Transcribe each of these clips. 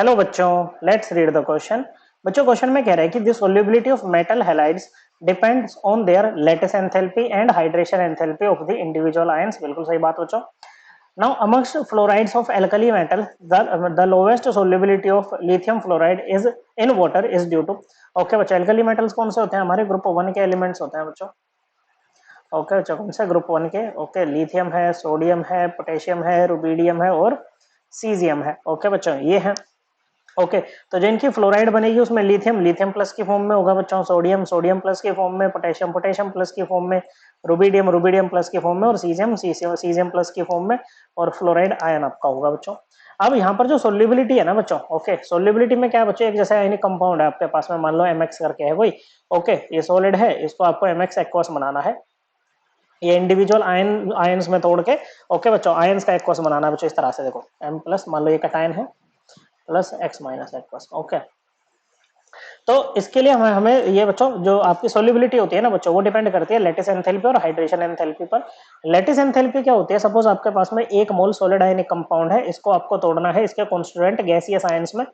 Hello बच्चों, let's read the question. बच्चों question में कह रहा है कि the solubility of metal halides depends on their lattice enthalpy and hydration enthalpy of the individual ions. बिल्कुल सही बात बच्चों। Now amongst fluorides of alkali metal the lowest solubility of lithium fluoride is in water is due to. Okay बच्चों, alkali metals कौन से होते हैं? हमारे ग्रुप 1 के एलिमेंट्स होते हैं बच्चों। ओके बच्चों, कौन से? ग्रुप 1 के। ओके, लिथियम है, सोडियम है, पोटेशियम है, रुबीडियम है और सीजियम है। ओके बच्चों, ये है। ओके तो जिनकी फ्लोराइड बनेगी उसमें लिथियम लिथियम प्लस की फॉर्म में होगा बच्चों, सोडियम सोडियम प्लस की फॉर्म में, पोटेशियम पोटेशियम प्लस की फॉर्म में, रुबीडियम रुबीडियम प्लस की फॉर्म में और सीजियम सीजियम प्लस की फॉर्म में, और फ्लोराइड आयन आपका होगा बच्चों। अब यहाँ पर जो सोल्युबिलिटी है ना बच्चों, ओके सोल्युबिलिटी में क्या है बच्चों, एक जैसे आयनिक कंपाउंड है आपके पास में, मान लो एमएक्स करके है कोई। ओके, ये सॉलिड है, इसको आपको एमएक्स एक्वस बनाना है। ये इंडिविजुअल आयंस में तोड़ के, ओके बच्चों, आयंस का एक्वस बनाना है बच्चों। इस तरह से देखो, एम प्लस, मान लो ये कटायन है, plus x minus aqueous. Okay, तो इसके लिए हमें हमें ये बच्चों जो आपकी सोल्युबिलिटी होती है ना बच्चों, वो डिपेंड करती है लैटिस एंथैल्पी और हाइड्रेशन एंथैल्पी पर। लैटिस एंथैल्पी क्या होती है? सपोज आपके पास में 1 मोल सॉलिड आयनिक कंपाउंड है, इसको आपको तोड़ना है इसके कॉन्स्टिट्यूएंट गैसियस आयंस में।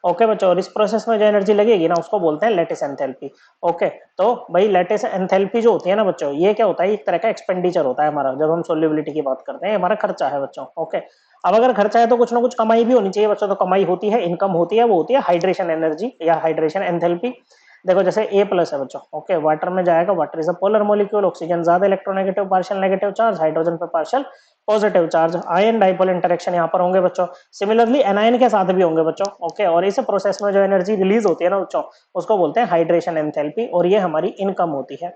ओके बच्चों, और इस प्रोसेस में जो एनर्जी लगेगी ना उसको बोलते हैं लैटिस एंथैल्पी। ओके, तो भाई लैटिस एंथैल्पी जो होती है ना बच्चों, ये क्या होता है? एक तरह का एक्सपेंडिचर होता है हमारा। जब हम सोल्युबिलिटी की बात करते हैं, हमारा खर्चा है बच्चों। ओके, अब अगर खर्चा है तो कुछ ना कुछ कमाई भी होनी चाहिए बच्चों। तो कमाई होती है, इनकम होती है, वो होती है हाइड्रेशन एनर्जी या हाइड्रेशन एंथैल्पी। देखो जैसे ए प्लस है बच्चों, ओके, वाटर में जाएगा, water is a polar molecule, oxygen ज्यादा electronegative partial negative charge, hydrogen पे partial positive charge, ion dipole interaction यहाँ पर होंगे बच्चों। सिमिलरली एनायन के साथ भी होंगे बच्चों। ओके, और इस प्रोसेस में जो एनर्जी रिलीज होती है ना बच्चों, उसको बोलते हैं हाइड्रेशन एंथैल्पी, और ये हमारी इनकम होती है।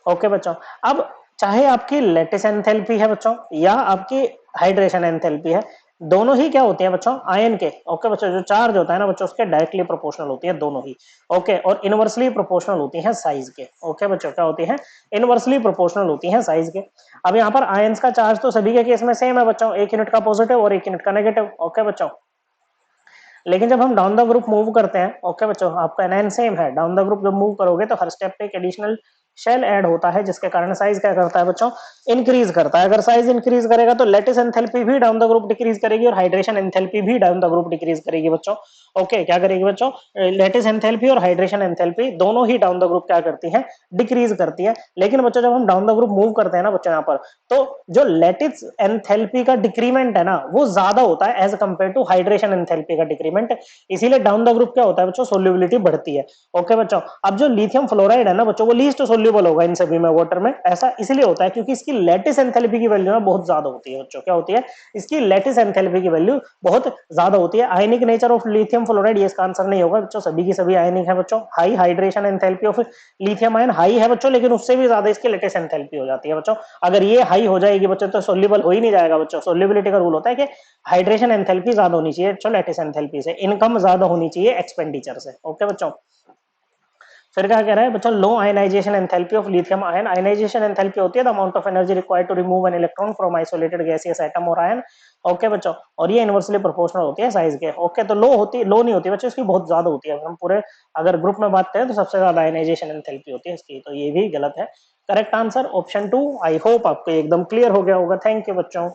ओके बच्चों, अब चाहे आपकी लैटिस एंथैल्पी है बच्चों या आपकी हाइड्रेशन एंथैल्पी है, दोनों ही क्या होते हैं बच्चों? आयन के। ओके बच्चों, जो चार्ज होता है ना बच्चों, उसके डायरेक्टली प्रोपोर्शनल होती है दोनों ही। ओके, और इनवर्सली प्रोपोर्शनल होती हैं साइज के। ओके बच्चों, क्या होती हैं? इनवर्सली प्रोपोर्शनल होती हैं साइज के। अब यहाँ पर आयंस का चार्ज तो सभी के केस में सेम है बच्चों, 1 यूनिट का पॉजिटिव और 1 यूनिट का नेगेटिव। ओके बच्चों, लेकिन जब हम डाउन द ग्रुप मूव करते हैं, ओके बच्चों, आपका एनायन सेम है, डाउन द ग्रुप जब मूव करोगे तो हर स्टेप पे एक एडिशनल शेल ऐड होता है, जिसके कारण साइज क्या करता है बच्चों? इंक्रीज करता है। अगर साइज इंक्रीज करेगा तो लैटिस एंथैल्पी भी डाउन द ग्रुप डिक्रीज करेगी और हाइड्रेशन एंथैल्पी भी डाउन द ग्रुप डिक्रीज करेगी बच्चों। ओके, क्या करेगी बच्चों? लैटिस एंथैल्पी और हाइड्रेशन एंथैल्पी दोनों ही डाउन द ग्रुप क्या करती है? डिक्रीज करती है। लेकिन बच्चों जब हम डाउन द ग्रुप मूव करते हैं ना बच्चों, यहाँ पर तो जो लैटिस एंथैल्पी का डिक्रीमेंट है ना, वो ज्यादा होता है as compare to hydration enthalpy का डिक्रीमेंट। इसीलिए डाउन द ग्रुप क्या होता है बच्चों? सोल्युबिलिटी बढ़ती है। ओके बच्चों, अब जो लिथियम फ्लोराइड है ना बच्चों, वो लीस्ट सोल्यूबल होगा इन सभी में वाटर में। ऐसा इसलिए होता है क्योंकि इसकी लैटिस एंथैल्पी की वैल्यू ना बहुत ज्यादा होती है बच्चों। क्या होती है? इसकी लैटिस एंथैल्पी की वैल्यू बहुत ज्यादा होती है। आयनिक नेचर ऑफ लिथियम फ्लोराइड, ये इसका आंसर नहीं होगा बच्चों, सभी की सभी आयनिक है बच्चों। High hydration enthalpy of lithium ion high है बच्चों, लेकिन उससे भी ज्यादा इसकी लैटिस एंथैल्पी हो जाती है बच्चों। अगर ये हाई हो जाएगी बच्चों तो सोल्यूबल हो ही नहीं जाएगा बच्चों। सोल्युबिलिटी का रूल होता है कि हाइड्रेशन एंथैल्पी ज्यादा होनी चाहिए बच्चों लैटिस एंथैल्पी से, इनकम ज्यादा होनी चाहिए एक्सपेंडिचर से। ओके बच्चों, फिर क्या कह रहा है बच्चों? Low ionization enthalpy of lithium ion. Ionization enthalpy होती है the amount of energy required to remove an electron from isolated gaseous atom और आयन। ओके बच्चों, और ये इनवर्सली प्रोपोर्शनल होती है साइज के। ओके, तो लो नहीं होती बच्चों, इसकी बहुत ज्यादा होती है। हम पूरे अगर ग्रुप में बात करें तो सबसे ज्यादा आयनाइजेशन एंथैल्पी होती है इसकी, तो ये भी गलत है। Correct answer option 2। I hope आपको एकदम क्लियर हो गया होगा। थैंक यू बच्चों।